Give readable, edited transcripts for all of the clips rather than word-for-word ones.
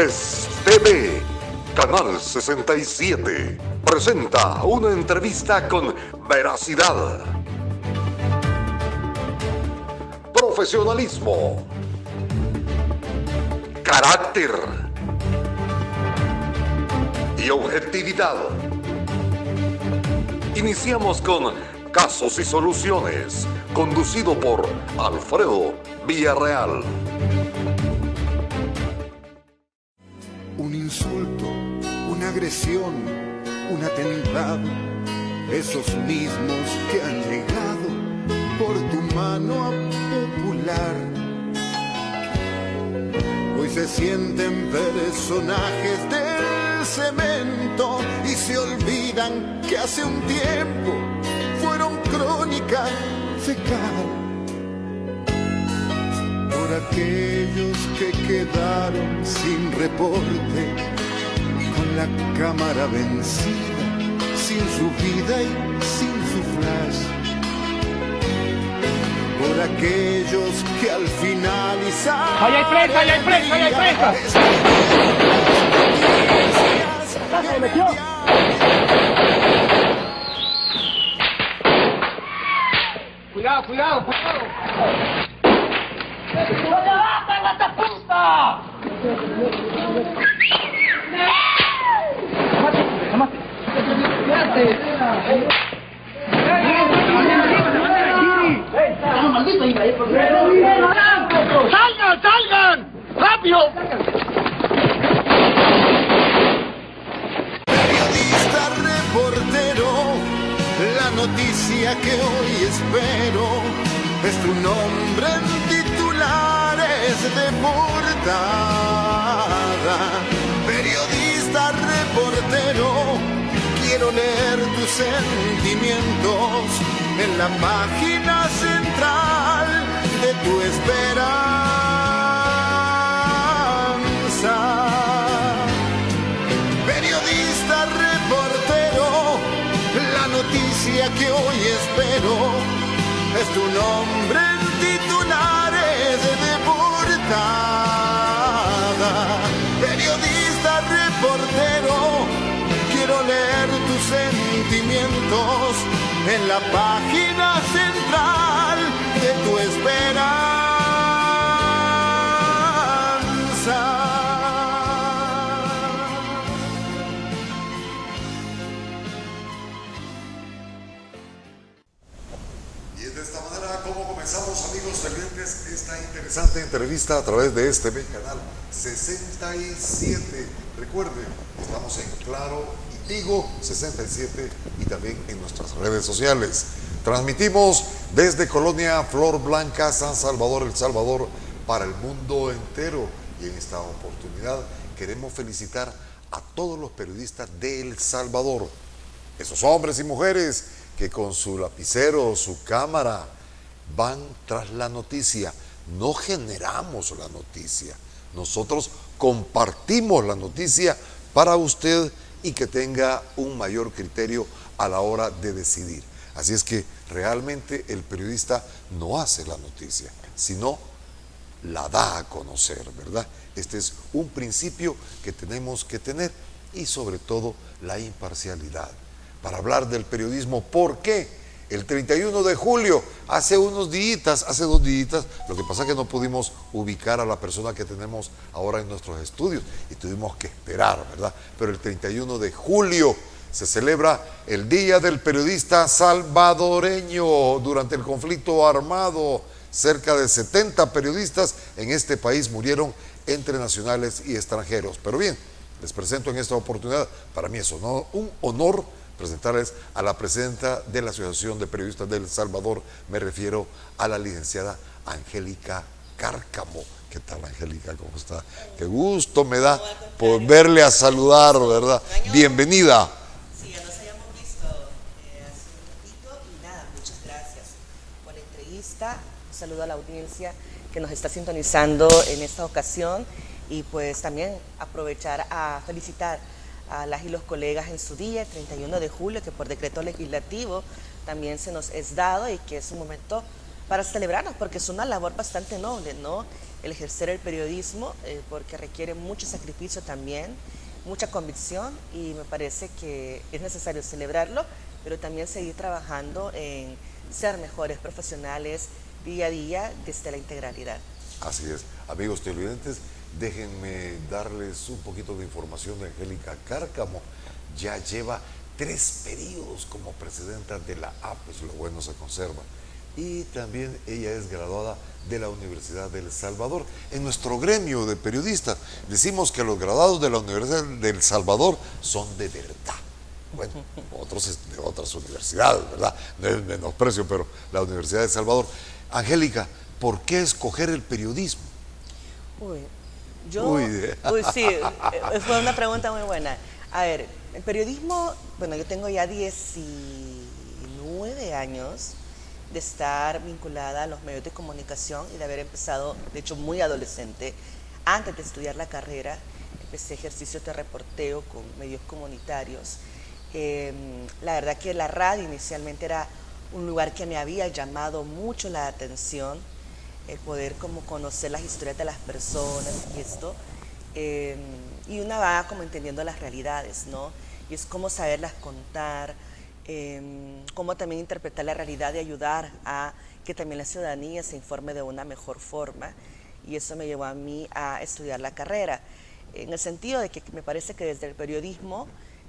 Es TV. Canal 67 presenta una entrevista con veracidad, profesionalismo, carácter y objetividad. Iniciamos con Casos y Soluciones, conducido por Alfredo Villarreal. Un insulto, una agresión, un atentado, esos mismos que han llegado por tu mano a popular. Hoy se sienten personajes del cemento y se olvidan que hace un tiempo fueron crónica fecal. Por aquellos que quedaron sin reporte, con la cámara vencida, sin su vida y sin su flash. Por aquellos que al finalizar... ¡Ahí hay prensa, ahí hay prensa, ahí hay prensa! ¡Se metió! Cuidado, cuidado, cuidado. ¡No te bajas, gata puta! ¡Amate! ¡Salgan, salgan! ¡Rápido! Periodista, reportero, la noticia que hoy espero es tu nombre en titulares de portada. Periodista, reportero, quiero leer tus sentimientos en la página central de tu esperanza. Periodista, reportero, la noticia que hoy espero es tu nombre en titulares de portada. Periodista, reportero, quiero leer tus sentimientos en la página central de tu esperanza. Y es de esta manera como comenzamos, amigos televidentes, esta interesante entrevista a través de este canal 67. Recuerde, estamos en Claro y Tigo 67 y también en nuestras redes sociales. Transmitimos desde Colonia Flor Blanca, San Salvador, El Salvador, para el mundo entero. Y en esta oportunidad queremos felicitar a todos los periodistas de El Salvador, esos hombres y mujeres que con su lapicero, su cámara, van tras la noticia. No generamos la noticia, nosotros compartimos la noticia para usted y que tenga un mayor criterio a la hora de decidir. Así es que realmente el periodista no hace la noticia, sino la da a conocer, ¿verdad? Este es un principio que tenemos que tener y sobre todo la imparcialidad. Para hablar del periodismo, ¿por qué? El 31 de julio, hace 2 días, lo que pasa es que no pudimos ubicar a la persona que tenemos ahora en nuestros estudios y tuvimos que esperar, ¿verdad? Pero el 31 de julio se celebra el Día del Periodista Salvadoreño. Durante el conflicto armado, cerca de 70 periodistas en este país murieron entre nacionales y extranjeros. Pero bien, les presento en esta oportunidad, para mí es un honor presentarles a la presidenta de la Asociación de Periodistas del Salvador. Me refiero a la licenciada Angélica Cárcamo. ¿Qué tal, Angélica? ¿Cómo está? Qué gusto me da volverle a saludar, ¿verdad? Bienvenida. Sí, ya nos habíamos visto hace un ratito y nada, muchas gracias por la entrevista. Un saludo a la audiencia que nos está sintonizando en esta ocasión y pues también aprovechar a felicitar a las y los colegas en su día, el 31 de julio, que por decreto legislativo también se nos es dado y que es un momento para celebrarnos, porque es una labor bastante noble, ¿no? El ejercer el periodismo, porque requiere mucho sacrificio también, mucha convicción, y me parece que es necesario celebrarlo, pero también seguir trabajando en ser mejores profesionales día a día desde la integralidad. Así es. Amigos televidentes, déjenme darles un poquito de información de Angélica Cárcamo. Ya lleva 3 periodos como presidenta de la APES, lo bueno se conserva. Y también ella es graduada de la Universidad del Salvador. En nuestro gremio de periodistas decimos que los graduados de la Universidad del Salvador son de verdad. Bueno, otros de otras universidades, ¿verdad? No es menosprecio, pero la Universidad de El Salvador. Angélica, ¿por qué escoger el periodismo? Sí, fue una pregunta muy buena. A ver, el periodismo, bueno, yo tengo ya 19 años de estar vinculada a los medios de comunicación y de haber empezado, de hecho, muy adolescente. Antes de estudiar la carrera, empecé ejercicios de reporteo con medios comunitarios. La verdad que la radio inicialmente era un lugar que me había llamado mucho la atención, el poder como conocer las historias de las personas y esto, y una va como entendiendo las realidades, ¿no? Y es cómo saberlas contar, cómo también interpretar la realidad y ayudar a que también la ciudadanía se informe de una mejor forma, y eso me llevó a mí a estudiar la carrera, en el sentido de que me parece que desde el periodismo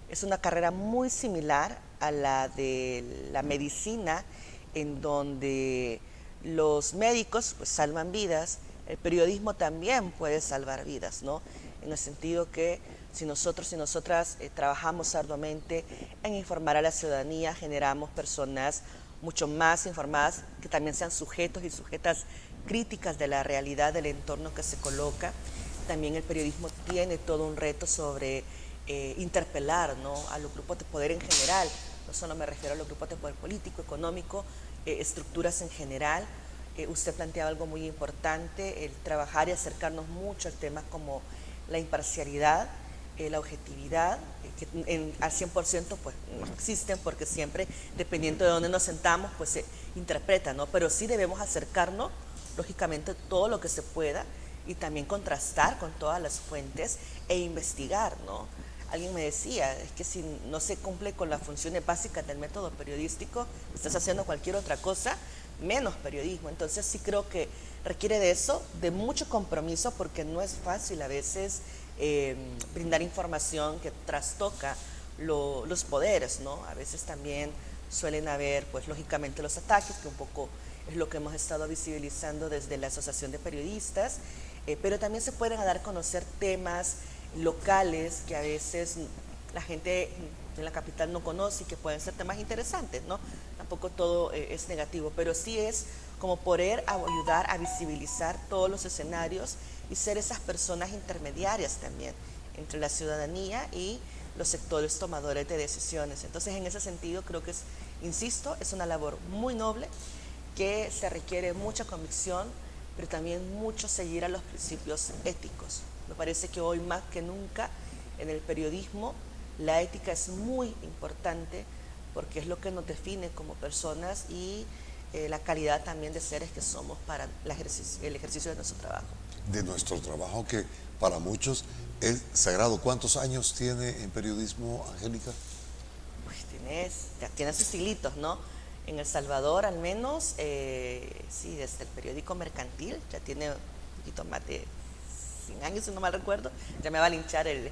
es una carrera muy similar a la de la medicina, en donde los médicos pues salvan vidas, el periodismo también puede salvar vidas, ¿no? En el sentido que si nosotros y nosotras trabajamos arduamente en informar a la ciudadanía, generamos personas mucho más informadas, que también sean sujetos y sujetas críticas de la realidad del entorno que se coloca. También el periodismo tiene todo un reto sobre interpelar, ¿no?, a los grupos de poder en general. No solo me refiero a los grupos de poder político, económico, estructuras en general. Usted planteaba algo muy importante, el trabajar y acercarnos mucho al tema como la imparcialidad, la objetividad, que al 100% pues no existen, porque siempre, dependiendo de dónde nos sentamos, pues se interpreta, ¿no? Pero sí debemos acercarnos, lógicamente, todo lo que se pueda, y también contrastar con todas las fuentes e investigar, ¿no? Alguien me decía, es que si no se cumple con las funciones básicas del método periodístico, estás haciendo cualquier otra cosa, menos periodismo. Entonces sí creo que requiere de eso, de mucho compromiso, porque no es fácil a veces brindar información que trastoca los poderes, ¿no? A veces también suelen haber, pues lógicamente, los ataques, que un poco es lo que hemos estado visibilizando desde la Asociación de Periodistas, pero también se pueden dar a conocer temas locales que a veces la gente en la capital no conoce y que pueden ser temas interesantes, ¿no? Tampoco todo es negativo, pero sí es como poder ayudar a visibilizar todos los escenarios y ser esas personas intermediarias también entre la ciudadanía y los sectores tomadores de decisiones. Entonces, en ese sentido, creo que insisto, es una labor muy noble, que se requiere mucha convicción, pero también mucho seguir a los principios éticos. Me parece que hoy más que nunca en el periodismo la ética es muy importante, porque es lo que nos define como personas y la calidad también de seres que somos para el ejercicio de nuestro trabajo. De nuestro trabajo, que para muchos es sagrado. ¿Cuántos años tiene en periodismo, Angélica? Pues ya tiene sus siglitos, ¿no? En El Salvador, al menos, sí, desde el periódico mercantil, ya tiene un poquito más de 100 años, si no mal recuerdo. Ya me va a linchar el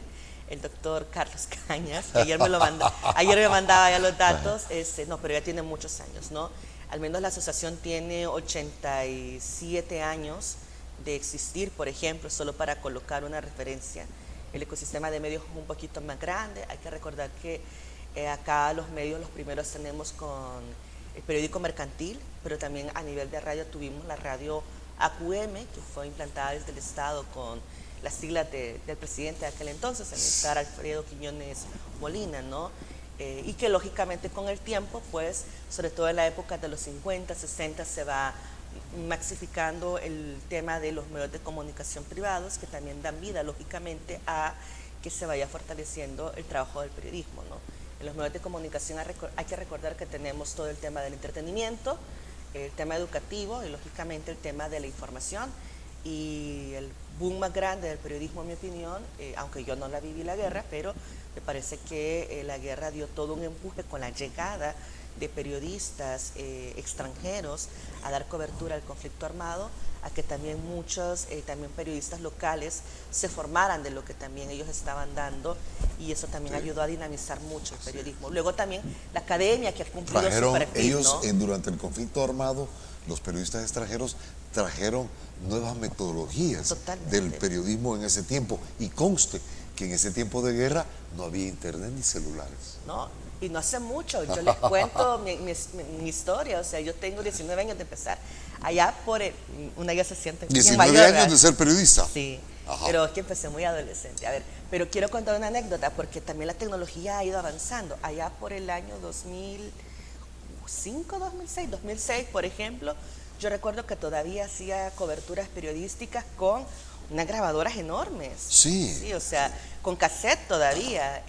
doctor Carlos Cañas, que ayer me mandaba ya los datos. No, pero ya tiene muchos años, ¿no? Al menos la asociación tiene 87 años de existir, por ejemplo, solo para colocar una referencia. El ecosistema de medios es un poquito más grande. Hay que recordar que acá los medios, los primeros tenemos con el periódico mercantil, pero también a nivel de radio tuvimos la radio AQM, que fue implantada desde el Estado con las siglas del presidente de aquel entonces, el militar Alfredo Quiñones Molina, ¿no? Y que lógicamente con el tiempo, pues, sobre todo en la época de los 50, 60, se va maxificando el tema de los medios de comunicación privados, que también dan vida, lógicamente, a que se vaya fortaleciendo el trabajo del periodismo, ¿no? En los medios de comunicación hay que recordar que tenemos todo el tema del entretenimiento, el tema educativo y lógicamente el tema de la información. Y el boom más grande del periodismo, en mi opinión, aunque yo no la viví la guerra, pero me parece que la guerra dio todo un empuje con la llegada de periodistas extranjeros a dar cobertura al conflicto armado, a que también muchos también periodistas locales se formaran de lo que también ellos estaban dando, y eso también ayudó a dinamizar mucho el periodismo. Luego también la academia, que ha cumplido su perfil, ellos, ¿no? durante el conflicto armado, los periodistas extranjeros trajeron nuevas metodologías del periodismo en ese tiempo, y conste que en ese tiempo de guerra no había internet ni celulares. No, y no hace mucho, yo les cuento mi historia, o sea, yo tengo 19 años de empezar, allá por una ya se siente 19 años de ser periodista. Sí, Ajá. Pero es que empecé muy adolescente. A ver, pero quiero contar una anécdota, porque también la tecnología ha ido avanzando. Allá por el año 2005, 2006, 2006, por ejemplo, yo recuerdo que todavía hacía coberturas periodísticas con unas grabadoras enormes. Sí. Sí, o sea, con cassette todavía.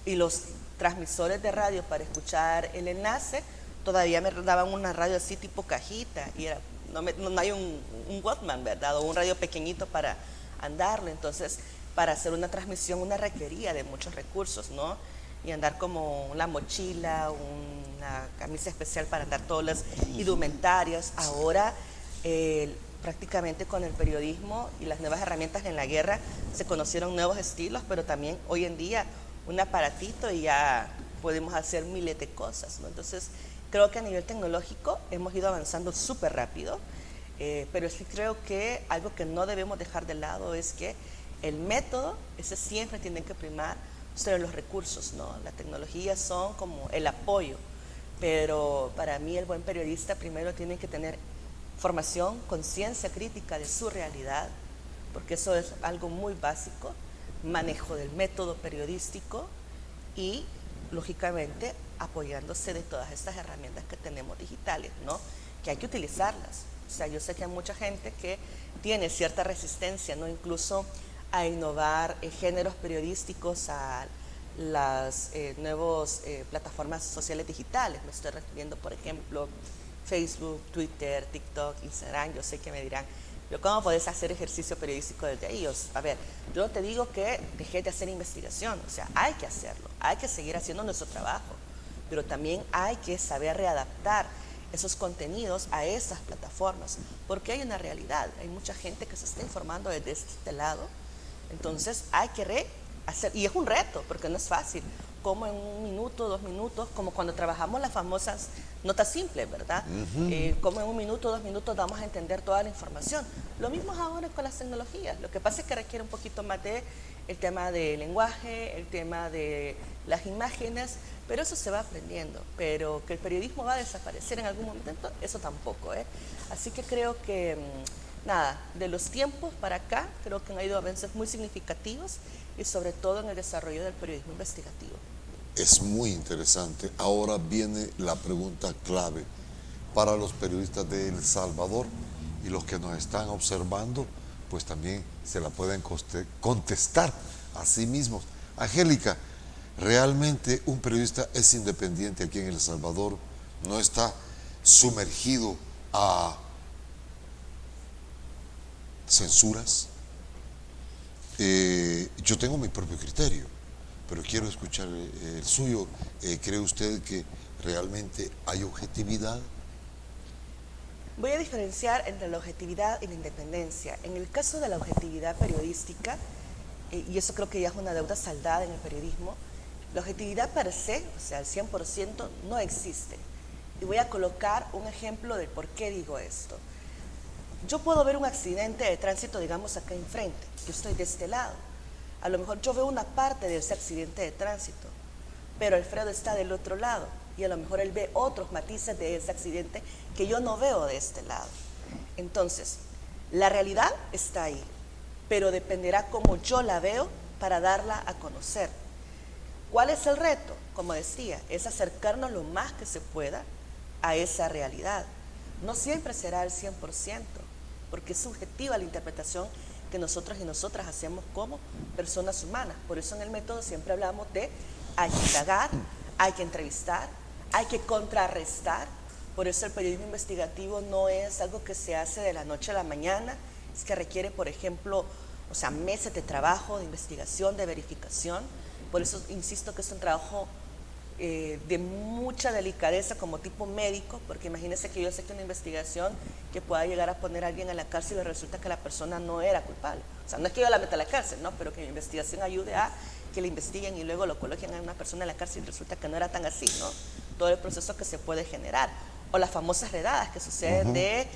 Y los transmisores de radio para escuchar el enlace todavía me daban una radio así tipo cajita, y era, no hay un Walkman, ¿verdad? O un radio pequeñito para andarlo. Entonces, para hacer una transmisión una requería de muchos recursos, ¿no? Y andar como la mochila, una camisa especial para andar todas las indumentarias. Ahora, prácticamente con el periodismo y las nuevas herramientas en la guerra, se conocieron nuevos estilos, pero también hoy en día un aparatito y ya podemos hacer miles de cosas, ¿no? Entonces, creo que a nivel tecnológico hemos ido avanzando súper rápido, pero sí creo que algo que no debemos dejar de lado es que el método, ese siempre tiene que primar sobre los recursos, ¿no? Las tecnologías son como el apoyo, pero para mí el buen periodista primero tiene que tener formación, conciencia crítica de su realidad, porque eso es algo muy básico, manejo del método periodístico y, lógicamente, apoyándose de todas estas herramientas que tenemos digitales, ¿no? Que hay que utilizarlas. O sea, yo sé que hay mucha gente que tiene cierta resistencia, ¿no? Incluso a innovar géneros periodísticos a las nuevas plataformas sociales digitales. Me estoy refiriendo, por ejemplo, Facebook, Twitter, TikTok, Instagram. Yo sé que me dirán, pero ¿cómo podés hacer ejercicio periodístico desde ahí? A ver, yo te digo que dejé de hacer investigación, o sea, hay que hacerlo, hay que seguir haciendo nuestro trabajo, pero también hay que saber readaptar esos contenidos a esas plataformas, porque hay una realidad, hay mucha gente que se está informando desde este lado, entonces hay que hacer, y es un reto, porque no es fácil, como en 1 minuto, 2 minutos, como cuando trabajamos las famosas notas simples, ¿verdad? Como en 1 minuto, 2 minutos damos a entender toda la información. Lo mismo es ahora con las tecnologías. Lo que pasa es que requiere un poquito más de el tema del lenguaje, el tema de las imágenes, pero eso se va aprendiendo. Pero que el periodismo va a desaparecer en algún momento, eso tampoco, ¿eh? Así que creo que, nada, de los tiempos para acá, creo que han habido avances muy significativos, y sobre todo en el desarrollo del periodismo investigativo. Es muy interesante. Ahora viene la pregunta clave para los periodistas de El Salvador, y los que nos están observando, pues también se la pueden contestar a sí mismos. Angélica, ¿realmente un periodista es independiente aquí en El Salvador? ¿No está sumergido a censuras? Yo tengo mi propio criterio, pero quiero escuchar el suyo. ¿Cree usted que realmente hay objetividad? Voy a diferenciar entre la objetividad y la independencia. En el caso de la objetividad periodística, y eso creo que ya es una deuda saldada en el periodismo, la objetividad per se, o sea, al 100%, no existe. Y voy a colocar un ejemplo de por qué digo esto. Yo puedo ver un accidente de tránsito, digamos, acá enfrente. Yo estoy de este lado. A lo mejor yo veo una parte de ese accidente de tránsito, pero Alfredo está del otro lado y a lo mejor él ve otros matices de ese accidente que yo no veo de este lado. Entonces, la realidad está ahí, pero dependerá cómo yo la veo para darla a conocer. ¿Cuál es el reto? Como decía, es acercarnos lo más que se pueda a esa realidad. No siempre será al 100%, porque es subjetiva la interpretación que nosotros y nosotras hacemos como personas humanas. Por eso en el método siempre hablamos de hay que indagar, hay que entrevistar, hay que contrarrestar, Por eso el periodismo investigativo no es algo que se hace de la noche a la mañana, es que requiere, por ejemplo, o sea, meses de trabajo, de investigación, de verificación. Por eso insisto que es un trabajo de mucha delicadeza como tipo médico, porque imagínense que yo acepte una investigación que pueda llegar a poner a alguien en la cárcel y resulta que la persona no era culpable. O sea, no es que yo la meta a la cárcel, ¿no? Pero que mi investigación ayude a que le investiguen y luego lo coloquen a una persona en la cárcel y resulta que no era tan así, ¿no? Todo el proceso que se puede generar. O las famosas redadas que suceden de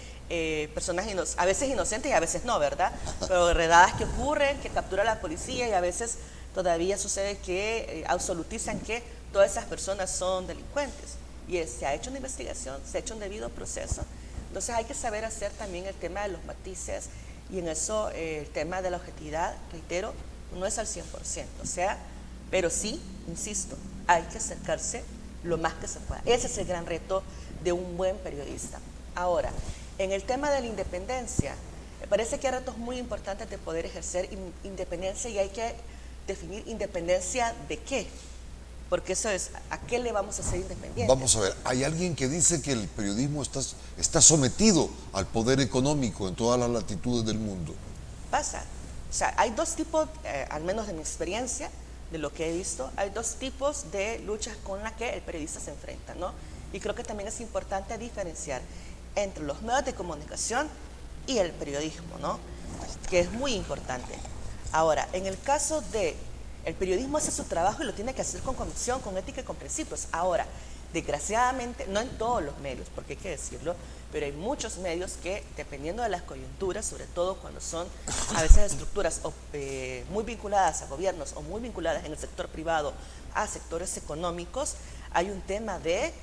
personas a veces inocentes y a veces no, ¿verdad? Pero redadas que ocurren, que captura la policía y a veces todavía sucede que absolutizan que todas esas personas son delincuentes. Y se ha hecho una investigación, se ha hecho un debido proceso. Entonces hay que saber hacer también el tema de los matices y en eso el tema de la objetividad, reitero, no es al 100%. O sea, pero sí, insisto, hay que acercarse lo más que se pueda. Ese es el gran reto de un buen periodista. Ahora, en el tema de la independencia, me parece que hay retos muy importantes de poder ejercer independencia y hay que definir independencia de qué. Porque eso es, ¿a qué le vamos a hacer independiente? Vamos a ver, hay alguien que dice que el periodismo está sometido al poder económico en todas las latitudes del mundo. Pasa. O sea, hay dos tipos, al menos de mi experiencia, de lo que he visto, hay dos tipos de luchas con las que el periodista se enfrenta, ¿no? Y creo que también es importante diferenciar entre los medios de comunicación y el periodismo, ¿no? Que es muy importante. Ahora, en el caso de el periodismo hace su trabajo y lo tiene que hacer con convicción, con ética y con principios. Ahora, desgraciadamente, no en todos los medios, porque hay que decirlo, pero hay muchos medios que, dependiendo de las coyunturas, sobre todo cuando son a veces estructuras muy vinculadas a gobiernos o muy vinculadas en el sector privado a sectores económicos, hay un tema de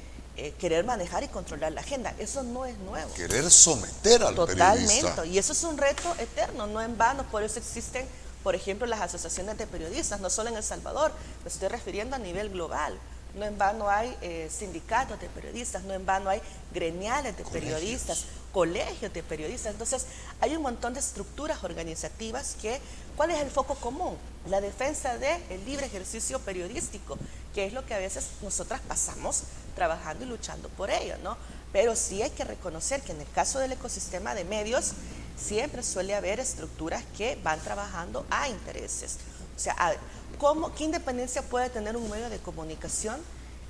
querer manejar y controlar la agenda. Eso no es nuevo. Querer someter al periodista. Totalmente, y eso es un reto eterno, no en vano, por eso existen, por ejemplo, las asociaciones de periodistas, no solo en El Salvador, me estoy refiriendo a nivel global. No en vano hay sindicatos de periodistas, no en vano hay gremiales de periodistas, colegios de periodistas. Entonces, hay un montón de estructuras organizativas que, ¿cuál es el foco común? La defensa del libre ejercicio periodístico, que es lo que a veces nosotras pasamos trabajando y luchando por ello, ¿no? Pero sí hay que reconocer que en el caso del ecosistema de medios, siempre suele haber estructuras que van trabajando a intereses. O sea, ¿qué independencia puede tener un medio de comunicación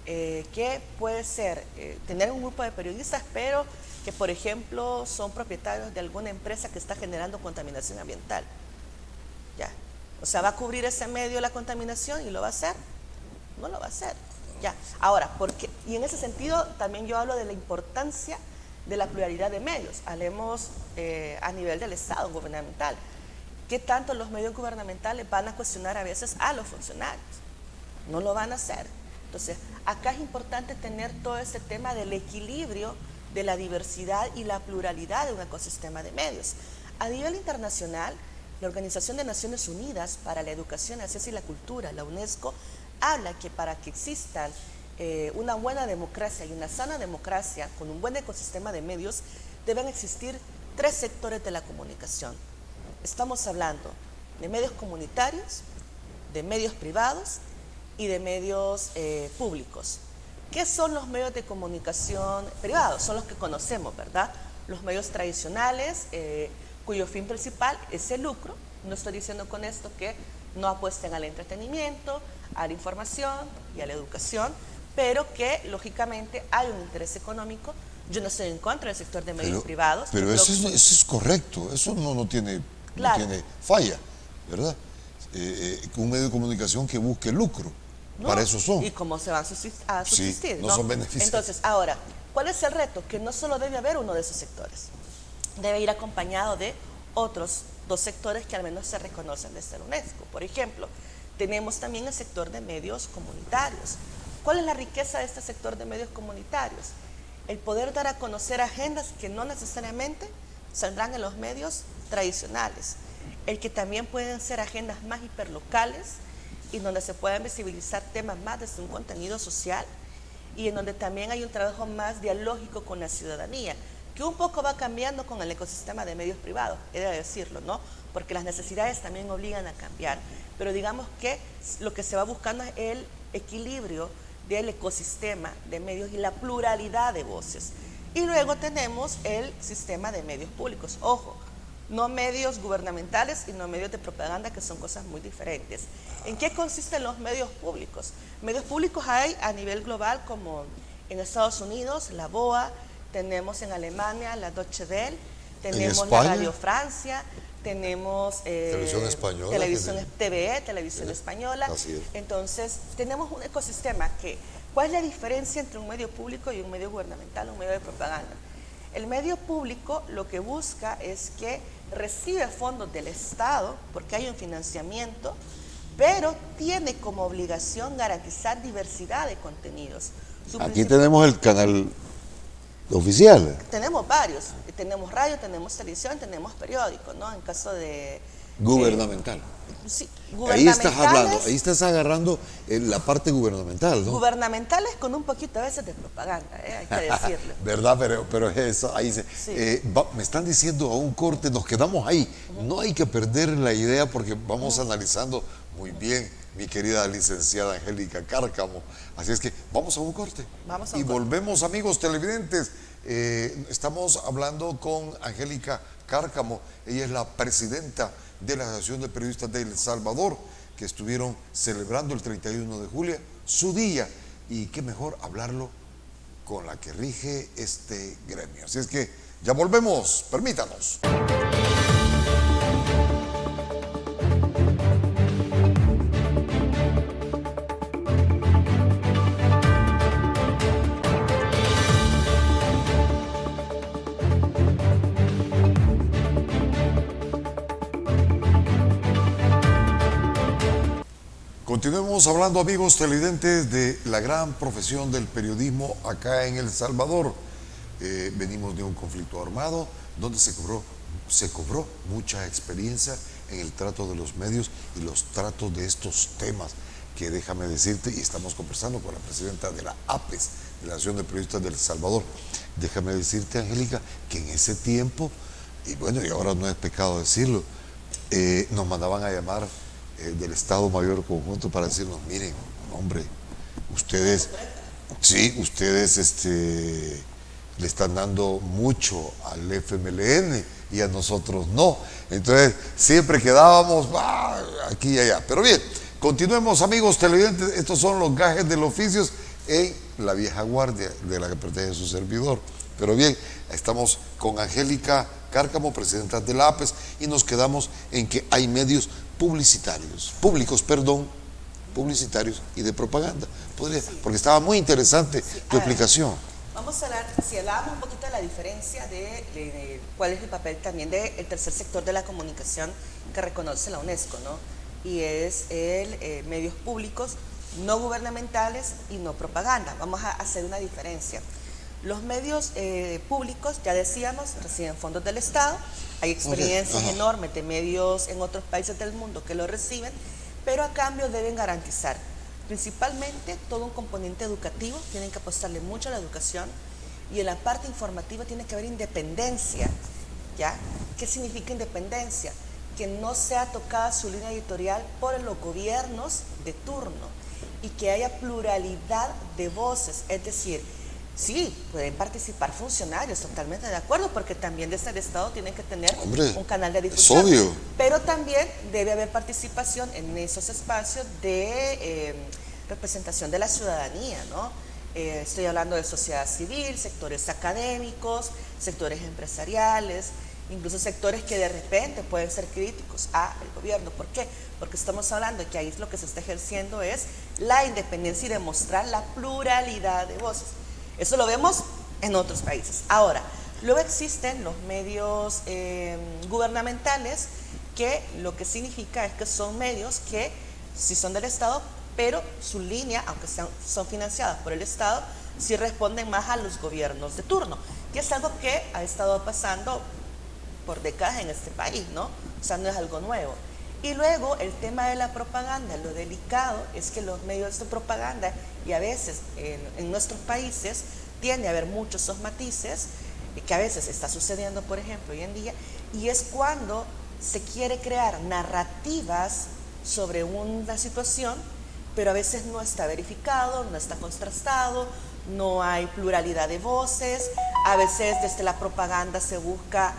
que puede ser tener un grupo de periodistas, pero que, por ejemplo, son propietarios de alguna empresa que está generando contaminación ambiental? ¿Ya? O sea, ¿va a cubrir ese medio la contaminación y lo va a hacer? No lo va a hacer. Ya. Ahora, y en ese sentido también yo hablo de la importancia de la pluralidad de medios. Hablemos a nivel del Estado gubernamental. ¿Qué tanto los medios gubernamentales van a cuestionar a veces a los funcionarios? No lo van a hacer. Entonces, acá es importante tener todo ese tema del equilibrio de la diversidad y la pluralidad de un ecosistema de medios. A nivel internacional, la Organización de Naciones Unidas para la Educación, la Ciencia y la Cultura, la UNESCO, habla que para que existan una buena democracia y una sana democracia con un buen ecosistema de medios, deben existir 3 sectores de la comunicación. Estamos hablando de medios comunitarios, de medios privados y de medios públicos. ¿Qué son los medios de comunicación privados? Son los que conocemos, ¿verdad? Los medios tradicionales, cuyo fin principal es el lucro. No estoy diciendo con esto que no apuesten al entretenimiento, a la información y a la educación, pero que lógicamente hay un interés económico. Yo no estoy en contra del sector de medios privados. Pero eso es correcto, eso no tiene, claro, no tiene falla, ¿verdad? Un medio de comunicación que busque lucro, no, para eso son. ¿Y cómo se van a subsistir? Sí, no son beneficios. Entonces, ahora, ¿cuál es el reto? Que no solo debe haber uno de esos sectores, debe ir acompañado de otros 2 sectores que al menos se reconocen desde la UNESCO. Por ejemplo, tenemos también el sector de medios comunitarios. ¿Cuál es la riqueza de este sector de medios comunitarios? El poder dar a conocer agendas que no necesariamente saldrán en los medios tradicionales. El que también pueden ser agendas más hiperlocales y donde se puedan visibilizar temas más desde un contenido social y en donde también hay un trabajo más dialógico con la ciudadanía, que un poco va cambiando con el ecosistema de medios privados, he de decirlo, ¿no? Porque las necesidades también obligan a cambiar. Pero digamos que lo que se va buscando es el equilibrio del ecosistema de medios y la pluralidad de voces. Y luego tenemos el sistema de medios públicos. Ojo, no medios gubernamentales y no medios de propaganda, que son cosas muy diferentes. ¿En qué consisten los medios públicos? Medios públicos hay a nivel global, como en Estados Unidos, la BOA, tenemos en Alemania la Deutsche Welle, tenemos la Radio Francia, tenemos Televisión Española, televisión TVE, Televisión Española. Así es. Entonces, tenemos un ecosistema que, ¿cuál es la diferencia entre un medio público y un medio gubernamental, un medio de propaganda? El medio público lo que busca es que recibe fondos del Estado, porque hay un financiamiento, pero tiene como obligación garantizar diversidad de contenidos. Aquí tenemos el canal oficial. Tenemos varios, tenemos radio, tenemos televisión, tenemos periódico, ¿no? En caso de... Gubernamental. Sí, Ahí estás hablando, gubernamentales, ahí estás agarrando la parte gubernamental, ¿no? gubernamentales con un poquito a veces de propaganda, hay que decirlo. ¿Verdad? Pero eso, ahí se, Sí. me están diciendo a un corte, nos quedamos ahí. No hay que perder la idea porque vamos analizando muy bien, mi querida licenciada Angélica Cárcamo. Así es que vamos a un corte. Vamos a y un corte. volvemos, amigos televidentes. Estamos hablando con Angélica Cárcamo. Ella es la presidenta de la Asociación de Periodistas de El Salvador, que estuvieron celebrando el 31 de julio, su día. Y qué mejor hablarlo con la que rige este gremio. Así es que ya volvemos, permítanos. Continuemos hablando, amigos televidentes, de la gran profesión del periodismo acá en El Salvador. Venimos de un conflicto armado donde se cobró mucha experiencia en el trato de los medios y los tratos de estos temas que, déjame decirte, y estamos conversando con la presidenta de la APES, de la Asociación de Periodistas del Salvador. Déjame decirte, Angélica, que en ese tiempo, y bueno, y ahora no es pecado decirlo, nos mandaban a llamar del Estado Mayor Conjunto para decirnos, miren, hombre, ustedes le están dando mucho al FMLN y a nosotros no. Entonces siempre quedábamos aquí y allá. Pero bien, continuemos, amigos televidentes. Estos son los gajes del oficio en la vieja guardia de la que pertenece su servidor. Pero bien, estamos con Angélica Cárcamo, presidenta de la APES, y nos quedamos en que hay medios públicos, publicitarios y de propaganda. Porque estaba muy interesante tu explicación. Vamos a hablar, si hablábamos un poquito de la diferencia de cuál es el papel también del tercer sector de la comunicación que reconoce la UNESCO, ¿no? Y es el medios públicos, no gubernamentales y no propaganda. Vamos a hacer una diferencia. Los medios públicos, ya decíamos, reciben fondos del Estado. Hay experiencias enormes de medios en otros países del mundo que lo reciben, pero a cambio deben garantizar principalmente todo un componente educativo. Tienen que apostarle mucho a la educación, y en la parte informativa tiene que haber independencia, ¿ya? ¿Qué significa independencia? Que no sea tocada su línea editorial por los gobiernos de turno y que haya pluralidad de voces, es decir, sí, pueden participar funcionarios, totalmente de acuerdo, porque también desde el Estado tienen que tener un canal de difusión. Es obvio. Pero también debe haber participación en esos espacios de representación de la ciudadanía, ¿no? Estoy hablando de sociedad civil, sectores académicos, sectores empresariales, incluso sectores que de repente pueden ser críticos al gobierno. ¿Por qué? Porque estamos hablando de que ahí lo que se está ejerciendo es la independencia y demostrar la pluralidad de voces. Eso lo vemos en otros países. Ahora, luego existen los medios gubernamentales, que lo que significa es que son medios que sí son del Estado, pero su línea, aunque son financiadas por el Estado, sí responden más a los gobiernos de turno, que es algo que ha estado pasando por décadas en este país, ¿no? O sea, no es algo nuevo. Y luego el tema de la propaganda, lo delicado es que los medios de propaganda, y a veces en nuestros países tiende a haber muchos esos matices, que a veces está sucediendo, por ejemplo, hoy en día, y es cuando se quiere crear narrativas sobre una situación, pero a veces no está verificado, no está contrastado, no hay pluralidad de voces, a veces desde la propaganda se busca,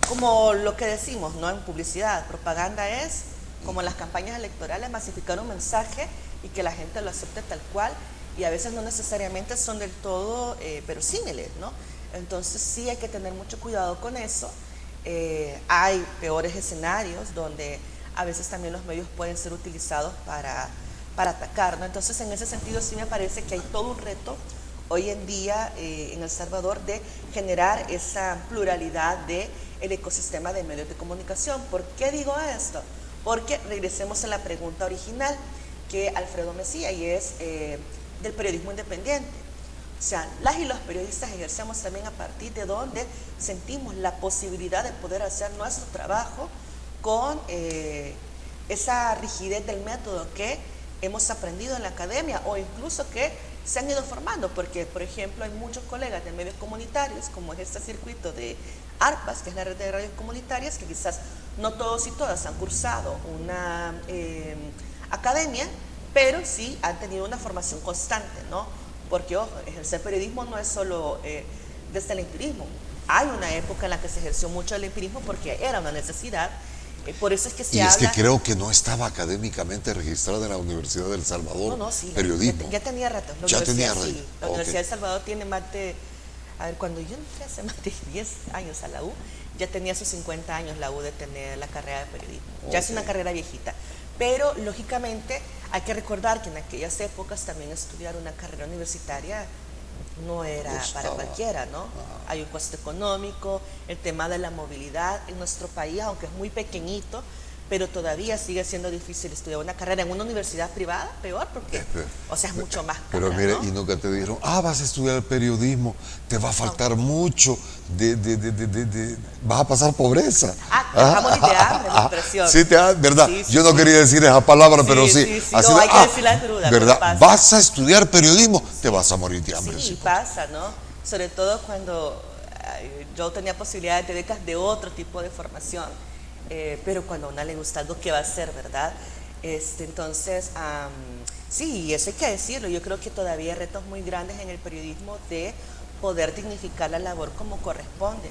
como lo que decimos, ¿no? En publicidad, propaganda es, como en las campañas electorales, masificar un mensaje y que la gente lo acepte tal cual, y a veces no necesariamente son del todo verosímiles, ¿no? Entonces sí hay que tener mucho cuidado con eso. Hay peores escenarios donde a veces también los medios pueden ser utilizados para atacar, ¿no? Entonces en ese sentido sí me parece que hay todo un reto hoy en día en El Salvador de generar esa pluralidad del ecosistema de medios de comunicación. ¿Por qué digo esto? Porque regresemos a la pregunta original que Alfredo me hacía, y es del periodismo independiente. O sea, las y los periodistas ejercemos también a partir de donde sentimos la posibilidad de poder hacer nuestro trabajo con esa rigidez del método que hemos aprendido en la academia o incluso que se han ido formando, porque por ejemplo hay muchos colegas de medios comunitarios, como es este circuito de ARPAS, que es la red de radios comunitarias, que quizás no todos y todas han cursado una academia, pero sí han tenido una formación constante, ¿no? Porque, ojo, ejercer periodismo no es solo desde el empirismo. Hay una época en la que se ejerció mucho el empirismo porque era una necesidad. Por eso es que se y habla... es que creo que no estaba académicamente registrada en la Universidad del Salvador. No, sí, periodismo. ya tenía rato. Ya tenía rato. Sí, la Universidad del Salvador tiene más de... A ver, cuando yo entré hace más de 10 años a la U, ya tenía sus 50 años la U de tener la carrera de periodismo. Ya es una carrera viejita. Pero, lógicamente, hay que recordar que en aquellas épocas también estudiar una carrera universitaria no era para cualquiera, ¿no? Hay un costo económico, el tema de la movilidad en nuestro país, aunque es muy pequeñito, pero todavía sigue siendo difícil estudiar una carrera en una universidad privada, peor, porque, o sea, es mucho más cara, pero mire, ¿no? y nunca te dijeron, vas a estudiar periodismo, te va a faltar mucho, vas a pasar pobreza. Vas a morir de hambre, de depresión. Sí, ¿verdad? Sí, sí, yo no sí. quería decir esa palabra, pero sí. Sí, Así no, de, hay que decirla cruda, ¿verdad? pero pasa. Vas a estudiar periodismo, te vas a morir de hambre. Sí, pasa, ¿no? Sobre todo cuando yo tenía posibilidades de becas de otro tipo de formación, pero cuando a una le gusta algo, ¿qué va a hacer, verdad? Entonces, sí, eso hay que decirlo. Yo creo que todavía hay retos muy grandes en el periodismo de poder dignificar la labor como corresponde.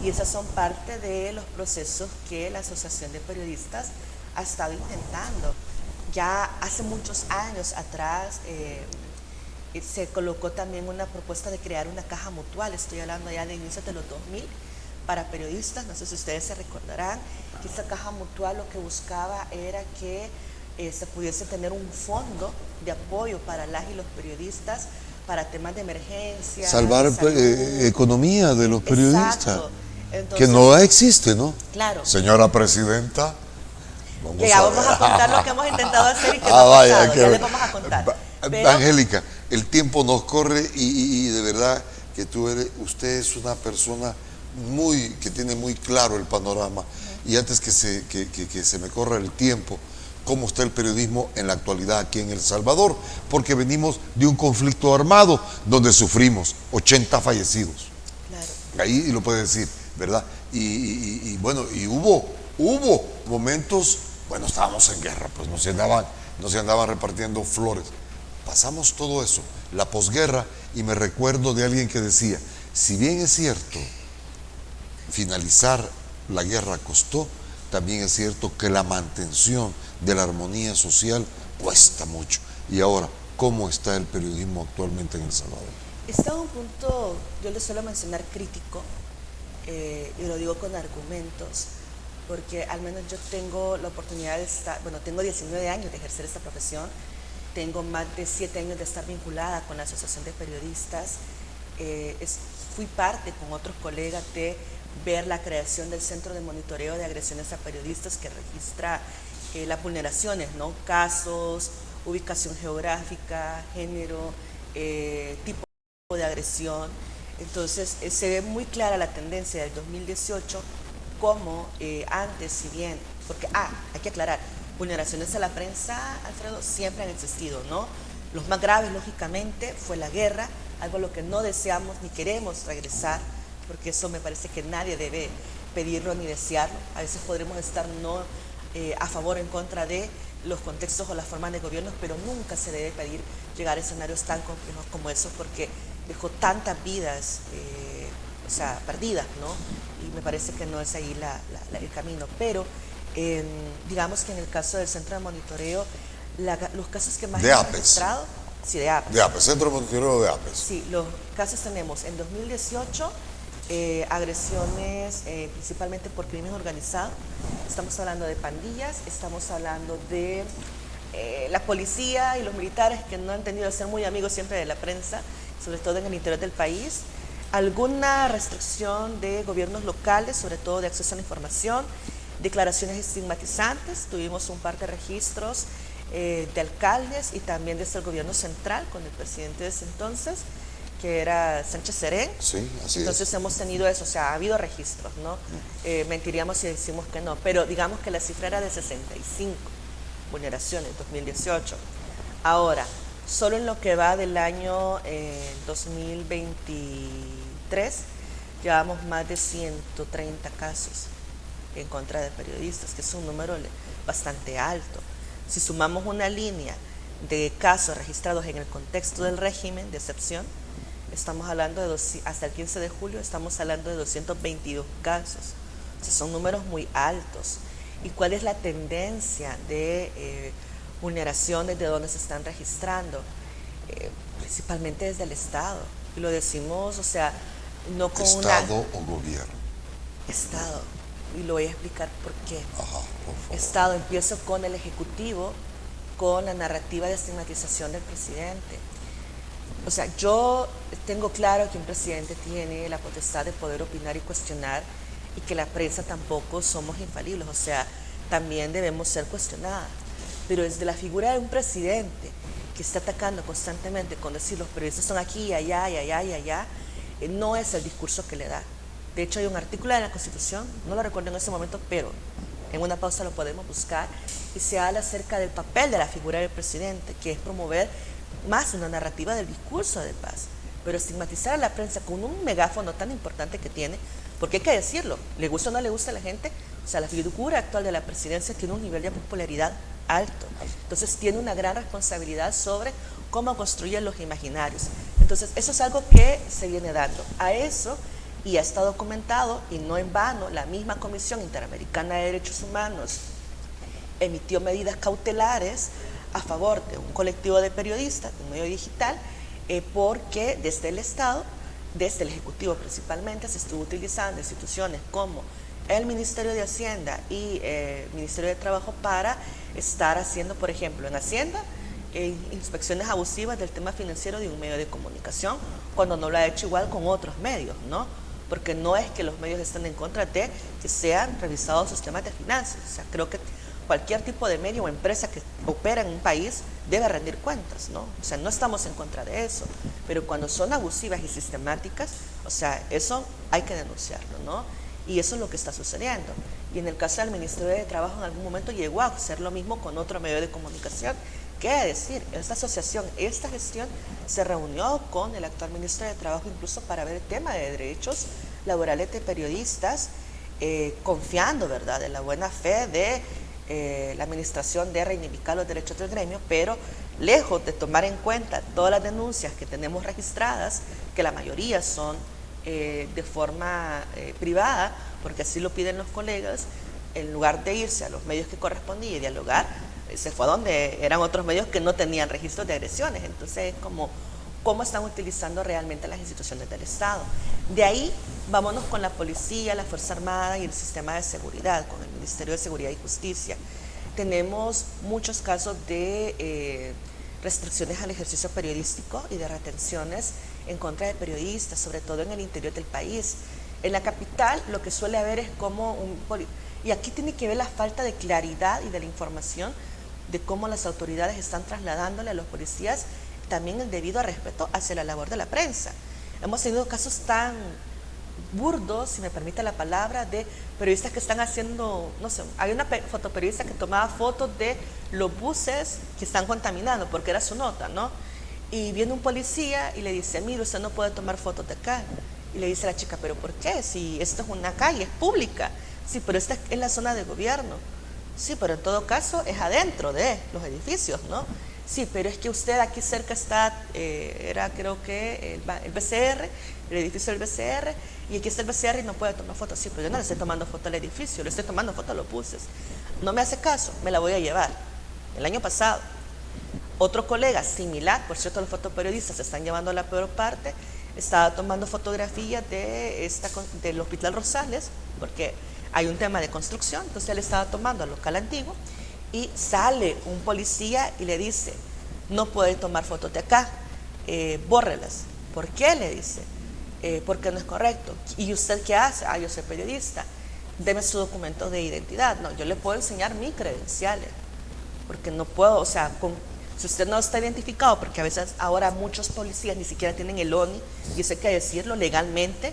Y esas son parte de los procesos que la Asociación de Periodistas ha estado intentando. Ya hace muchos años atrás se colocó también una propuesta de crear una caja mutual, estoy hablando ya de inicios de los 2000, para periodistas. No sé si ustedes se recordarán que esta caja mutual lo que buscaba era que se pudiese tener un fondo de apoyo para las y los periodistas para temas de emergencia. Salvar economía de los periodistas. Entonces, que no existe, ¿no? Claro. Señora Presidenta, vamos a contar lo que hemos intentado hacer y que no ha pasado, ya les vamos a contar. Pero, Angélica, el tiempo nos corre y de verdad que usted es una persona que tiene muy claro el panorama. Y antes que se me corra el tiempo, ¿cómo está el periodismo en la actualidad aquí en El Salvador? Porque venimos de un conflicto armado donde sufrimos 80 fallecidos. claro. Ahí lo puede decir, ¿verdad? Y bueno, y hubo momentos, bueno, estábamos en guerra, pues no se andaban repartiendo flores. Pasamos todo eso, la posguerra, y me recuerdo de alguien que decía, si bien es cierto, finalizar la guerra costó, también es cierto que la mantención de la armonía social cuesta mucho. Y ahora, ¿cómo está el periodismo actualmente en El Salvador? Está a un punto, yo le suelo mencionar crítico, y lo digo con argumentos, porque al menos yo tengo la oportunidad de estar, tengo 19 años de ejercer esta profesión, tengo más de 7 años de estar vinculada con la Asociación de Periodistas, fui parte con otros colegas de ver la creación del Centro de Monitoreo de Agresiones a Periodistas que registra las vulneraciones, ¿no? Casos, ubicación geográfica, género, tipo de agresión. Entonces se ve muy clara la tendencia del 2018 como antes, si bien, porque hay que aclarar, vulneraciones a la prensa, Alfredo, siempre han existido, ¿no? Los más graves, lógicamente, fue la guerra, algo a lo que no deseamos ni queremos regresar, porque eso me parece que nadie debe pedirlo ni desearlo. A veces podremos estar no a favor o en contra de los contextos o las formas de gobierno, pero nunca se debe pedir llegar a escenarios tan complejos como esos, porque dejó tantas vidas, o sea, perdidas, ¿no? Y me parece que no es ahí el camino. Pero digamos que en el caso del centro de monitoreo, los casos que más De hemos APES. registrado, sí, de APES. De APES, Centro de Monitoreo de APES. Sí, los casos tenemos en 2018 agresiones principalmente por crimen organizado. Estamos hablando de pandillas, estamos hablando de la policía y los militares que no han tenido que ser muy amigos siempre de la prensa, sobre todo en el interior del país. Alguna restricción de gobiernos locales, sobre todo de acceso a la información, declaraciones estigmatizantes. Tuvimos un par de registros de alcaldes y también desde el gobierno central con el presidente de ese entonces, que era Sánchez Serén. Sí, así Entonces es. hemos tenido eso, o sea, ha habido registros, ¿no? Mentiríamos si decimos que no, pero digamos que la cifra era de 65 vulneraciones en 2018. Ahora, solo en lo que va del año 2023, llevamos más de 130 casos en contra de periodistas, que es un número bastante alto. Si sumamos una línea de casos registrados en el contexto del régimen de excepción, estamos hablando de hasta el 15 de julio estamos hablando de 222 casos. O sea, son números muy altos. ¿Y cuál es la tendencia de vulneraciones, de dónde se están registrando? Principalmente desde el Estado. Y lo decimos, o sea, no con ¿Estado o gobierno? Estado. Y lo voy a explicar por qué. Ajá, por favor. Estado, empiezo con el Ejecutivo, con la narrativa de estigmatización del presidente. O sea, yo tengo claro que un presidente tiene la potestad de poder opinar y cuestionar, y que la prensa tampoco somos infalibles, o sea, también debemos ser cuestionadas. Pero desde la figura de un presidente que está atacando constantemente con decir los periodistas son aquí y allá y allá y allá, no es el discurso que le da. De hecho, hay un artículo de la Constitución, no lo recuerdo en ese momento, pero en una pausa lo podemos buscar, y se habla acerca del papel de la figura del presidente, que es promover más una narrativa del discurso de paz, pero estigmatizar a la prensa con un megáfono tan importante que tiene, porque hay que decirlo, le gusta o no le gusta a la gente, o sea, la figura actual de la presidencia tiene un nivel de popularidad alto, entonces tiene una gran responsabilidad sobre cómo construyen los imaginarios. Entonces, eso es algo que se viene dando. A eso, y ha estado documentado, y no en vano, la misma Comisión Interamericana de Derechos Humanos emitió medidas cautelares a favor de un colectivo de periodistas, de un medio digital, porque desde el Estado, desde el Ejecutivo principalmente, se estuvo utilizando instituciones como el Ministerio de Hacienda y el Ministerio de Trabajo para estar haciendo, por ejemplo, en Hacienda, inspecciones abusivas del tema financiero de un medio de comunicación, cuando no lo ha hecho igual con otros medios, ¿no? Porque no es que los medios estén en contra de que sean revisados sus temas de finanzas. O sea, creo que cualquier tipo de medio o empresa que opera en un país debe rendir cuentas, ¿no? O sea, no estamos en contra de eso, pero cuando son abusivas y sistemáticas, o sea, eso hay que denunciarlo, ¿no? Y eso es lo que está sucediendo. Y en el caso del Ministerio de Trabajo, en algún momento llegó a hacer lo mismo con otro medio de comunicación. ¿Qué decir? Esta asociación, esta gestión se reunió con el actual ministro de Trabajo incluso para ver el tema de derechos laborales de periodistas, confiando, ¿verdad?, en la buena fe de la administración de reivindicar los derechos del gremio, pero lejos de tomar en cuenta todas las denuncias que tenemos registradas, que la mayoría son de forma privada, porque así lo piden los colegas, en lugar de irse a los medios que correspondía y dialogar, se fue a donde eran otros medios que no tenían registros de agresiones. Entonces es como cómo están utilizando realmente las instituciones del Estado. De ahí vámonos con la policía, la Fuerza Armada y el sistema de seguridad, con el Ministerio de Seguridad y Justicia. Tenemos muchos casos de restricciones al ejercicio periodístico y de retenciones en contra de periodistas, sobre todo en el interior del país. En la capital lo que suele haber es como y aquí tiene que ver la falta de claridad y de la información de cómo las autoridades están trasladándole a los policías también el debido respeto hacia la labor de la prensa. Hemos tenido casos tan burdos, si me permite la palabra, de periodistas que están haciendo, no sé, hay una fotoperiodista que tomaba fotos de los buses que están contaminando, porque era su nota, ¿no? Y viene un policía y le dice, mire, usted no puede tomar fotos de acá. Y le dice a la chica, ¿pero por qué? Si esto es una calle, es pública. Sí, pero esta es la zona de gobierno. Sí, pero en todo caso es adentro de los edificios, ¿no? Sí, pero es que usted aquí cerca está, era creo que el BCR, el edificio del BCR, y aquí está el BCR y no puede tomar fotos. Sí, pero yo no le estoy tomando foto al edificio, le estoy tomando foto a los buses. No me hace caso, me la voy a llevar. El año pasado, otro colega similar, por cierto, los fotoperiodistas se están llevando la peor parte, estaba tomando fotografías del Hospital Rosales, porque hay un tema de construcción, entonces él estaba tomando al local antiguo y sale un policía y le dice, no puede tomar fotos de acá, bórrelas. ¿Por qué? Le dice, porque no es correcto. ¿Y usted qué hace? Ah, yo soy periodista, deme su documento de identidad. No, yo le puedo enseñar mis credenciales, porque no puedo, o sea, si usted no está identificado, porque a veces ahora muchos policías ni siquiera tienen el ONI, y eso hay que decirlo legalmente,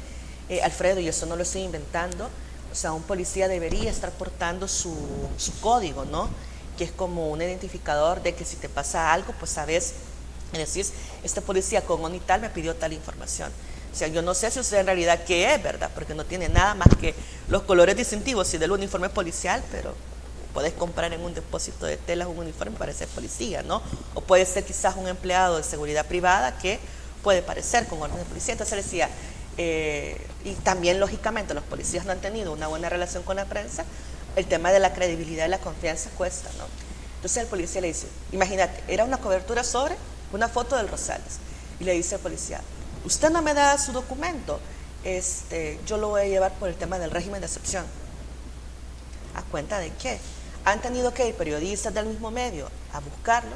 Alfredo, y eso no lo estoy inventando, o sea, un policía debería estar portando su código, ¿no? Que es como un identificador de que si te pasa algo, pues sabes, decís, este policía con ONI tal me pidió tal información. O sea, yo no sé si usted en realidad qué es, ¿verdad? Porque no tiene nada más que los colores distintivos y del uniforme policial, pero puedes comprar en un depósito de telas un uniforme para ser policía, ¿no? O puede ser quizás un empleado de seguridad privada que puede parecer con orden de policía. Entonces decía, y también lógicamente los policías no han tenido una buena relación con la prensa, el tema de la credibilidad y la confianza cuesta, ¿no? Entonces el policía le dice, imagínate, era una cobertura sobre una foto del Rosales, y le dice al policía, usted no me da su documento, yo lo voy a llevar por el tema del régimen de excepción. ¿A cuenta de qué? Han tenido que ir periodistas del mismo medio a buscarlo.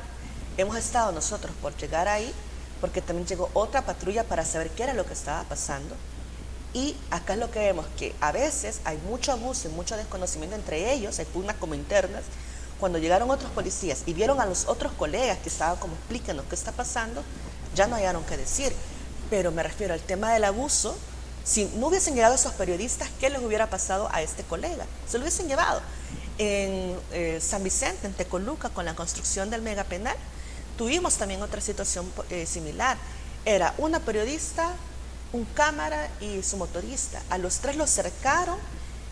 Hemos estado nosotros por llegar ahí, porque también llegó otra patrulla para saber qué era lo que estaba pasando. Y acá es lo que vemos, que a veces hay mucho abuso y mucho desconocimiento entre ellos, hay pugnas como internas. Cuando llegaron otros policías y vieron a los otros colegas que estaban como, explíquenos qué está pasando, ya no hallaron qué decir. Pero me refiero al tema del abuso. Si no hubiesen llegado esos periodistas, ¿qué les hubiera pasado a este colega? Se lo hubiesen llevado. En San Vicente, en Tecoluca, con la construcción del megapenal, tuvimos también otra situación similar. Era una periodista, un cámara y su motorista. A los tres los cercaron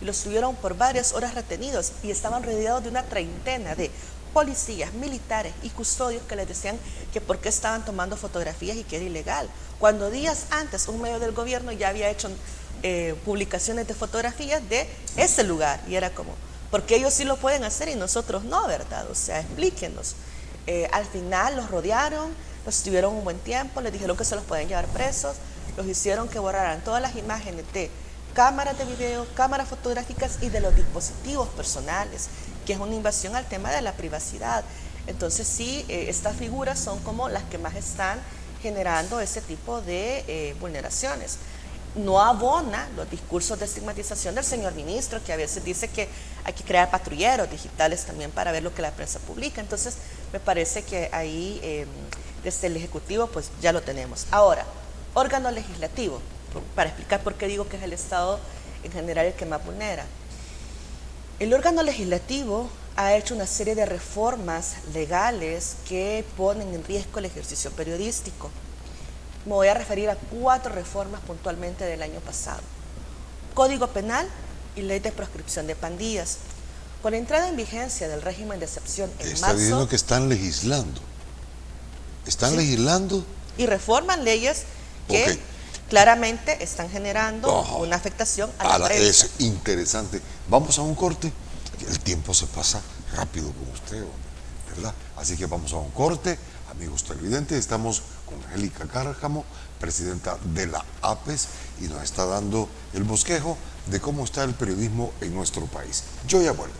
y los tuvieron por varias horas retenidos y estaban rodeados de una treintena de policías, militares y custodios que les decían que por qué estaban tomando fotografías y que era ilegal, cuando días antes un medio del gobierno ya había hecho publicaciones de fotografías de ese lugar, y era como, porque ellos sí lo pueden hacer y nosotros no, ¿verdad? O sea, explíquenos. Al final los rodearon, los tuvieron un buen tiempo, les dijeron que se los pueden llevar presos, los hicieron que borraran todas las imágenes de cámaras de video, cámaras fotográficas y de los dispositivos personales, que es una invasión al tema de la privacidad. Entonces sí, estas figuras son como las que más están generando ese tipo de vulneraciones. No abona los discursos de estigmatización del señor ministro, que a veces dice que hay que crear patrulleros digitales también para ver lo que la prensa publica. Entonces me parece que ahí desde el Ejecutivo pues ya lo tenemos. Ahora, órgano legislativo, para explicar por qué digo que es el Estado en general el que más vulnera. El órgano legislativo ha hecho una serie de reformas legales que ponen en riesgo el ejercicio periodístico. Me voy a referir a 4 reformas puntualmente del año pasado. Código Penal y Ley de Proscripción de Pandillas. Con la entrada en vigencia del régimen de excepción en Está marzo... diciendo que están legislando. ¿Están legislando? Y reforman leyes que Ok. claramente están generando Oh, una afectación a la prensa. es interesante. Vamos a un corte. El tiempo se pasa rápido con usted, ¿verdad? Así que vamos a un corte. Amigos televidentes, estamos con Angélica Cárcamo, presidenta de la APES, y nos está dando el bosquejo de cómo está el periodismo en nuestro país. Yo ya vuelvo.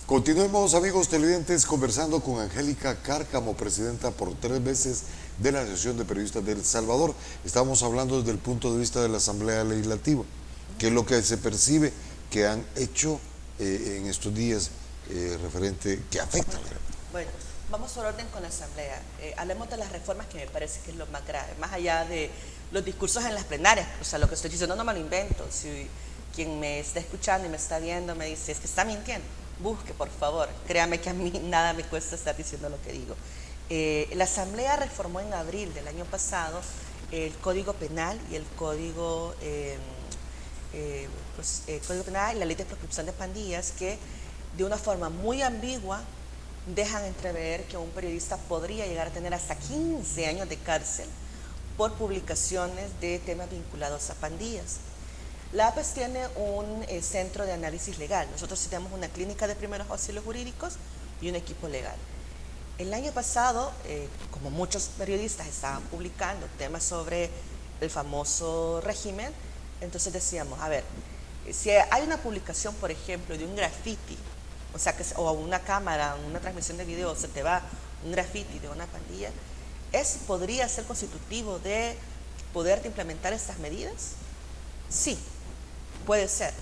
Continuemos, amigos televidentes, conversando con Angélica Cárcamo, presidenta por 3 veces de la Asociación de Periodistas de El Salvador. Estamos hablando desde el punto de vista de la Asamblea Legislativa, que es lo que se percibe que han hecho en estos días referente que afecta. Bueno, vamos por orden con la Asamblea. Hablemos de las reformas, que me parece que es lo más grave, más allá de los discursos en las plenarias, o sea, lo que estoy diciendo no me lo invento. Si quien me está escuchando y me está viendo me dice, es que está mintiendo, busque, por favor. Créame que a mí nada me cuesta estar diciendo lo que digo. La Asamblea reformó en abril del año pasado el Código Penal y el Código Penal y la Ley de Proscripción de Pandillas, que de una forma muy ambigua dejan entrever que un periodista podría llegar a tener hasta 15 años de cárcel por publicaciones de temas vinculados a pandillas. La APES tiene un centro de análisis legal. Nosotros tenemos una clínica de primeros auxilios jurídicos y un equipo legal. El año pasado, como muchos periodistas estaban publicando temas sobre el famoso régimen, entonces decíamos, a ver, si hay una publicación, por ejemplo, de un graffiti, o sea, o una cámara, una transmisión de video, se te va un graffiti de una pandilla, ¿podría ser constitutivo de poder implementar estas medidas? Sí, puede ser.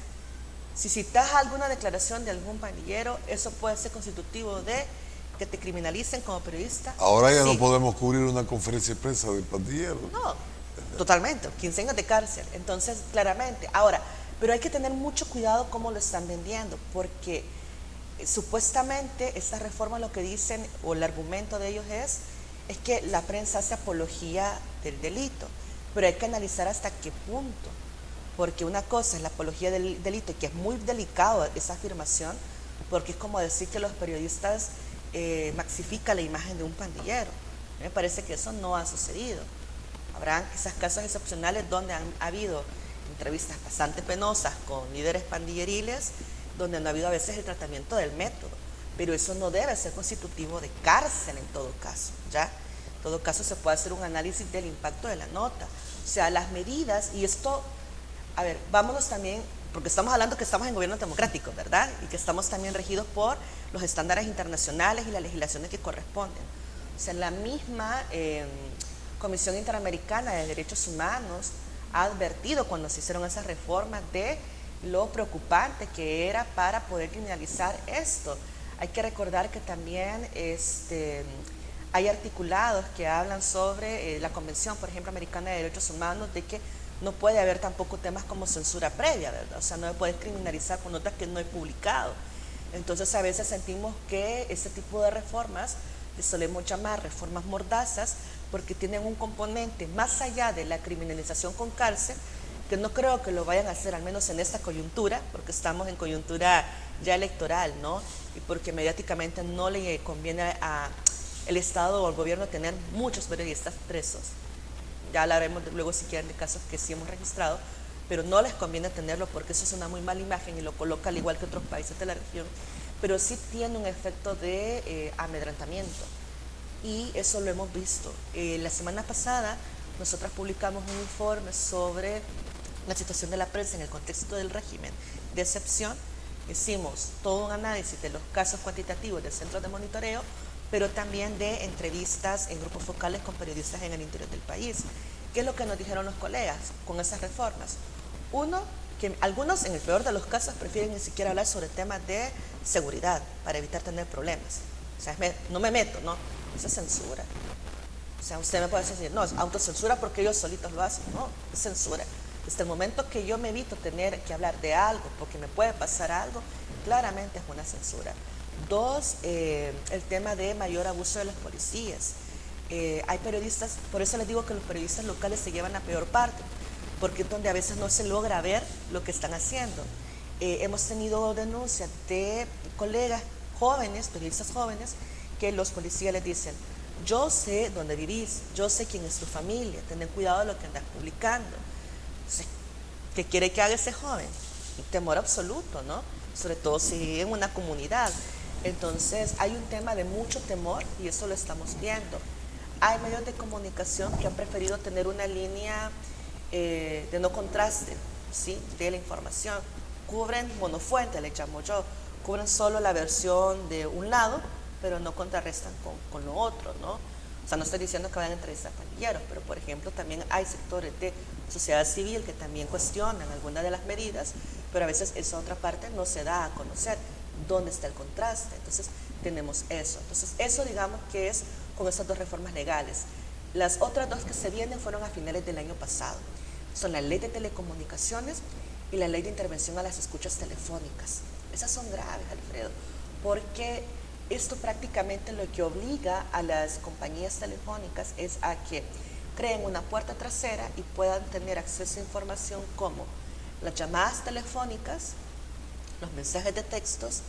Si citas alguna declaración de algún pandillero, eso puede ser constitutivo de que te criminalicen como periodista. Ahora ya sí. no podemos cubrir una conferencia de prensa del pandillero. No, totalmente, 15 años de cárcel. Entonces, claramente. Ahora, pero hay que tener mucho cuidado cómo lo están vendiendo, porque supuestamente esta reforma lo que dicen, o el argumento de ellos es que la prensa hace apología del delito, pero hay que analizar hasta qué punto, porque una cosa es la apología del delito, que es muy delicado esa afirmación, porque es como decir que los periodistas maxifican la imagen de un pandillero. Me parece que eso no ha sucedido. Habrán quizás casos excepcionales donde han habido entrevistas bastante penosas con líderes pandilleriles, donde no ha habido a veces el tratamiento del método, pero eso no debe ser constitutivo de cárcel en todo caso, ¿ya? En todo caso se puede hacer un análisis del impacto de la nota, o sea, las medidas, y esto, a ver, vámonos también, porque estamos hablando que estamos en gobiernos democráticos, ¿verdad? Y que estamos también regidos por los estándares internacionales y las legislaciones que corresponden. O sea, la misma Comisión Interamericana de Derechos Humanos ha advertido cuando se hicieron esas reformas de lo preocupante que era para poder criminalizar esto. Hay que recordar que también hay articulados que hablan sobre la Convención, por ejemplo, Americana de Derechos Humanos, de que no puede haber tampoco temas como censura previa, ¿verdad? O sea, no puedes criminalizar con notas que no he publicado. Entonces, a veces sentimos que este tipo de reformas, les solemos llamar reformas mordazas, porque tienen un componente más allá de la criminalización con cárcel, que no creo que lo vayan a hacer, al menos en esta coyuntura, porque estamos en coyuntura ya electoral, ¿no? Y porque mediáticamente no le conviene al Estado o al gobierno tener muchos periodistas presos. Ya hablaremos luego si quieren de casos que sí hemos registrado, pero no les conviene tenerlo porque eso es una muy mala imagen y lo coloca al igual que otros países de la región, pero sí tiene un efecto de amedrentamiento, y eso lo hemos visto. La semana pasada nosotras publicamos un informe sobre la situación de la prensa en el contexto del régimen de excepción. Hicimos todo un análisis de los casos cuantitativos del centro de monitoreo, pero también de entrevistas en grupos focales con periodistas en el interior del país. ¿Qué es lo que nos dijeron los colegas con esas reformas? Uno, que algunos en el peor de los casos prefieren ni siquiera hablar sobre temas de seguridad para evitar tener problemas. O sea, no me meto, ¿no? Eso es censura. O sea, usted me puede decir, no, es autocensura porque ellos solitos lo hacen. No, es censura. Desde el momento que yo me evito tener que hablar de algo porque me puede pasar algo, claramente es una censura. Dos, el tema de mayor abuso de los policías. Hay periodistas, por eso les digo que los periodistas locales se llevan la peor parte, porque es donde a veces no se logra ver lo que están haciendo. Hemos tenido denuncias de colegas jóvenes, periodistas jóvenes, que los policías les dicen, yo sé dónde vivís, yo sé quién es tu familia, ten cuidado de lo que andas publicando. ¿Qué quiere que haga ese joven? Un temor absoluto, ¿no? Sobre todo si en una comunidad. Entonces hay un tema de mucho temor y eso lo estamos viendo. Hay medios de comunicación que han preferido tener una línea de no contraste, ¿sí?, de la información. Cubren monofuente, le llamo yo, cubren solo la versión de un lado, pero no contrarrestan con lo otro, ¿no? O sea, no estoy diciendo que vayan a entrevistar pandilleros, pero por ejemplo también hay sectores de sociedad civil que también cuestionan algunas de las medidas, pero a veces esa otra parte no se da a conocer dónde está el contraste. Entonces tenemos eso. Entonces eso digamos que es con esas dos reformas legales. Las otras dos que se vienen fueron a finales del año pasado. Son la ley de telecomunicaciones y la ley de intervención a las escuchas telefónicas. Esas son graves, Alfredo, porque esto prácticamente lo que obliga a las compañías telefónicas es a que creen una puerta trasera y puedan tener acceso a información como las llamadas telefónicas, los mensajes de textos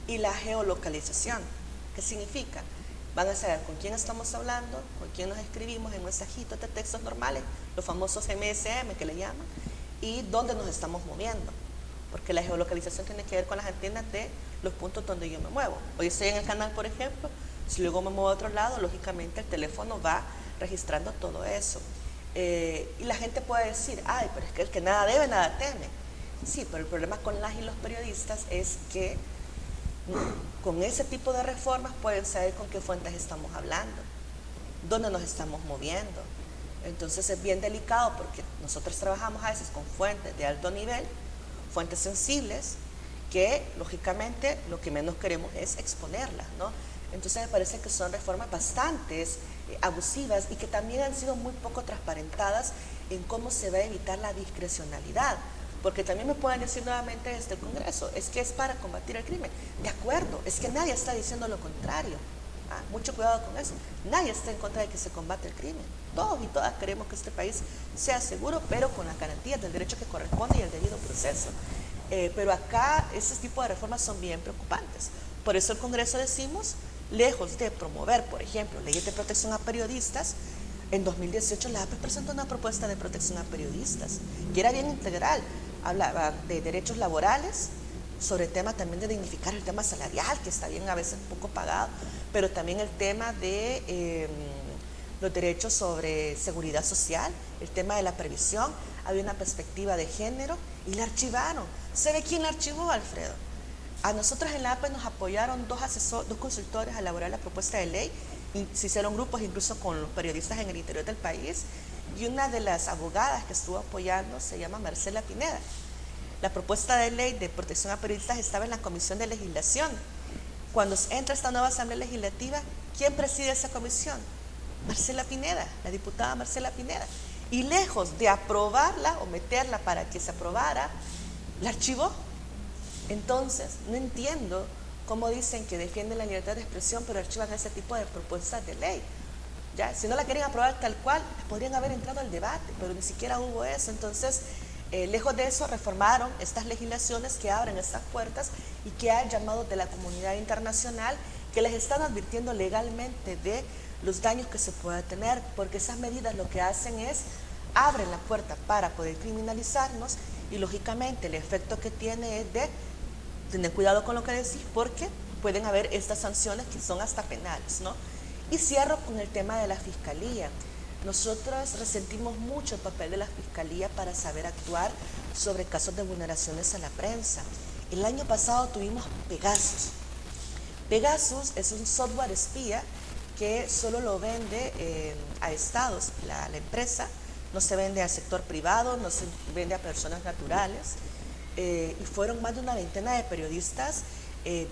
y la geolocalización. ¿Qué significa? Van a saber con quién estamos hablando, con quién nos escribimos en mensajitos de textos normales, los famosos MSM que le llaman, y dónde nos estamos moviendo. Porque la geolocalización tiene que ver con las antenas de los puntos donde yo me muevo. Hoy estoy en el canal, por ejemplo, si luego me muevo a otro lado, lógicamente el teléfono va registrando todo eso. Y la gente puede decir, ay, pero es que el que nada debe, nada teme. Sí, pero el problema con las y los periodistas es que con ese tipo de reformas pueden saber con qué fuentes estamos hablando, dónde nos estamos moviendo. Entonces es bien delicado porque nosotros trabajamos a veces con fuentes de alto nivel, fuentes sensibles, que lógicamente lo que menos queremos es exponerlas, ¿no? Entonces me parece que son reformas bastante abusivas y que también han sido muy poco transparentadas en cómo se va a evitar la discrecionalidad. Porque también me pueden decir nuevamente desde el Congreso, es que es para combatir el crimen. De acuerdo, es que nadie está diciendo lo contrario. Mucho cuidado con eso. Nadie está en contra de que se combate el crimen. Todos y todas queremos que este país sea seguro, pero con las garantías del derecho que corresponde y el debido proceso. Pero acá ese tipo de reformas son bien preocupantes. Por eso el Congreso decimos, lejos de promover, por ejemplo, leyes de protección a periodistas, en 2018 la APE presentó una propuesta de protección a periodistas, que era bien integral. Hablaba de derechos laborales, sobre el tema también de dignificar el tema salarial, que está bien a veces un poco pagado, pero también el tema de los derechos sobre seguridad social, el tema de la previsión. Había una perspectiva de género y la archivaron. ¿Sabe quién la archivó, Alfredo? A nosotros en la APE nos apoyaron dos consultores a elaborar la propuesta de ley, y se hicieron grupos incluso con los periodistas en el interior del país, y una de las abogadas que estuvo apoyando se llama Marcela Pineda. La propuesta de ley de protección a periodistas estaba en la Comisión de Legislación. Cuando entra esta nueva Asamblea Legislativa, ¿quién preside esa comisión? Marcela Pineda, la diputada Marcela Pineda. Y lejos de aprobarla o meterla para que se aprobara, la archivó. Entonces, no entiendo cómo dicen que defienden la libertad de expresión, pero archivan ese tipo de propuestas de ley. ¿Ya? Si no la quieren aprobar tal cual, podrían haber entrado al debate, pero ni siquiera hubo eso. Entonces, lejos de eso, reformaron estas legislaciones que abren estas puertas y que hay llamados de la comunidad internacional que les están advirtiendo legalmente de los daños que se pueda tener, porque esas medidas lo que hacen es, abren la puerta para poder criminalizarnos y lógicamente el efecto que tiene es de tener cuidado con lo que decís, porque pueden haber estas sanciones que son hasta penales, ¿no? Y cierro con el tema de la Fiscalía. Nosotros resentimos mucho el papel de la Fiscalía para saber actuar sobre casos de vulneraciones a la prensa. El año pasado tuvimos Pegasus. Pegasus es un software espía que solo lo vende a estados, la empresa, no se vende al sector privado, no se vende a personas naturales, y fueron más de una veintena de periodistas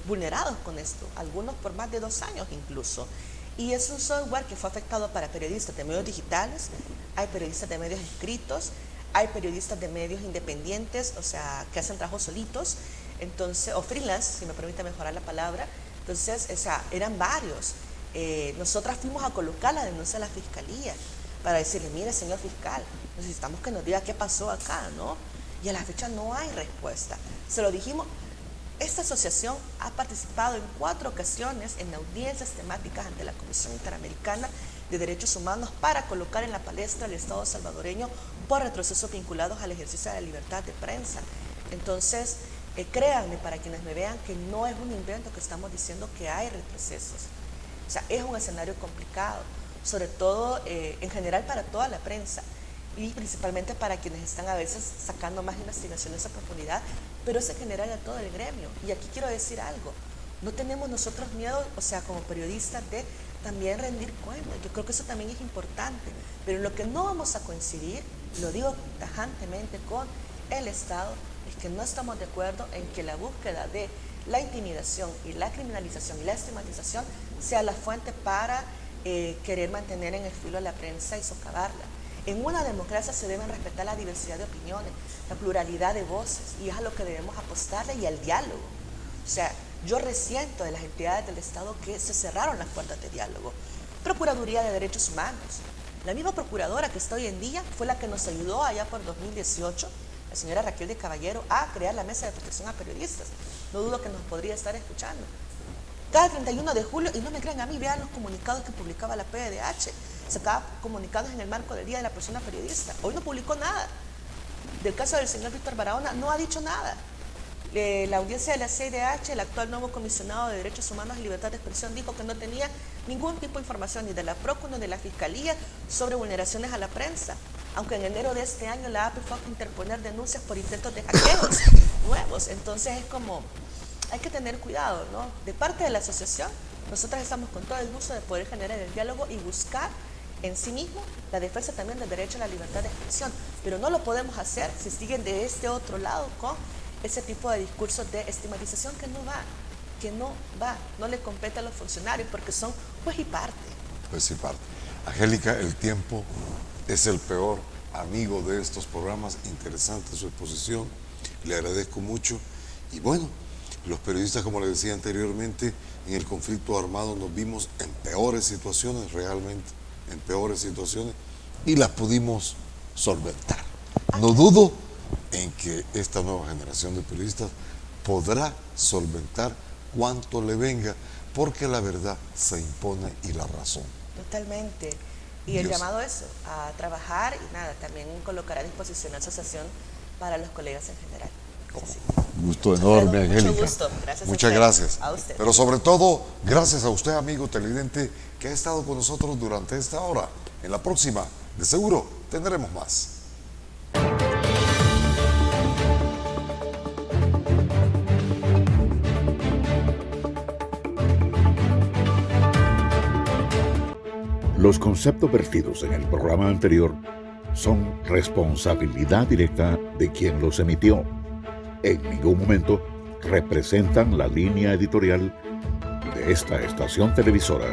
vulnerados con esto, algunos por más de 2 años incluso. Y es un software que fue afectado para periodistas de medios digitales, hay periodistas de medios escritos, hay periodistas de medios independientes, o sea, que hacen trabajo solitos, entonces, o freelance, si me permite mejorar la palabra. Entonces, o sea, eran varios. Nosotras fuimos a colocar la denuncia a la Fiscalía para decirle, mire, señor fiscal, necesitamos que nos diga qué pasó acá, ¿no? Y a la fecha no hay respuesta. Se lo dijimos. Esta asociación ha participado en 4 ocasiones en audiencias temáticas ante la Comisión Interamericana de Derechos Humanos para colocar en la palestra al Estado salvadoreño por retrocesos vinculados al ejercicio de la libertad de prensa. Entonces, créanme, para quienes me vean, que no es un invento que estamos diciendo que hay retrocesos. O sea, es un escenario complicado, sobre todo en general para toda la prensa y principalmente para quienes están a veces sacando más investigaciones a profundidad, pero es en general a todo el gremio. Y aquí quiero decir algo, no tenemos nosotros miedo, o sea, como periodistas, de también rendir cuentas. Yo creo que eso también es importante, pero lo que no vamos a coincidir, lo digo tajantemente con el Estado, es que no estamos de acuerdo en que la búsqueda de la intimidación y la criminalización y la estigmatización sea la fuente para querer mantener en el filo a la prensa y socavarla. En una democracia se deben respetar la diversidad de opiniones, la pluralidad de voces, y es a lo que debemos apostarle, y al diálogo. O sea, yo resiento de las entidades del Estado que se cerraron las puertas de diálogo. Procuraduría de Derechos Humanos, la misma procuradora que está hoy en día fue la que nos ayudó allá por 2018, la señora Raquel de Caballero, a crear la Mesa de Protección a Periodistas. No dudo que nos podría estar escuchando. Cada 31 de julio, y no me crean a mí, vean los comunicados que publicaba la PDH. Sacaba comunicados en el marco del Día de la Persona Periodista. Hoy no publicó nada. Del caso del señor Víctor Barahona no ha dicho nada. La audiencia de la CIDH, el actual nuevo comisionado de Derechos Humanos y Libertad de Expresión, dijo que no tenía ningún tipo de información ni de la PROCU ni de la Fiscalía sobre vulneraciones a la prensa. Aunque en enero de este año la API fue a interponer denuncias por intentos de hackeos nuevos. Entonces es como, hay que tener cuidado, ¿no? De parte de la asociación, nosotras estamos con todo el gusto de poder generar el diálogo y buscar en sí mismo la defensa también del derecho a la libertad de expresión, pero no lo podemos hacer si siguen de este otro lado con ese tipo de discursos de estigmatización que no le compete a los funcionarios porque son juez y parte. Juez y parte. Angélica, el tiempo es el peor amigo de estos programas. Interesante su exposición, le agradezco mucho. Y bueno, los periodistas, como le decía anteriormente, en el conflicto armado nos vimos en peores situaciones, realmente, en peores situaciones, y las pudimos solventar. No dudo en que esta nueva generación de periodistas podrá solventar cuanto le venga, porque la verdad se impone y la razón. Totalmente. Y el llamado a eso, a trabajar y nada, también colocar a disposición la asociación para los colegas en general. Gusto enorme, Angélica. Mucho gusto. Gracias. Muchas gracias. A usted. Pero sobre todo, gracias a usted, amigo televidente, que ha estado con nosotros durante esta hora. En la próxima, de seguro, tendremos más. Los conceptos vertidos en el programa anterior son responsabilidad directa de quien los emitió. En ningún momento representan la línea editorial de esta estación televisora.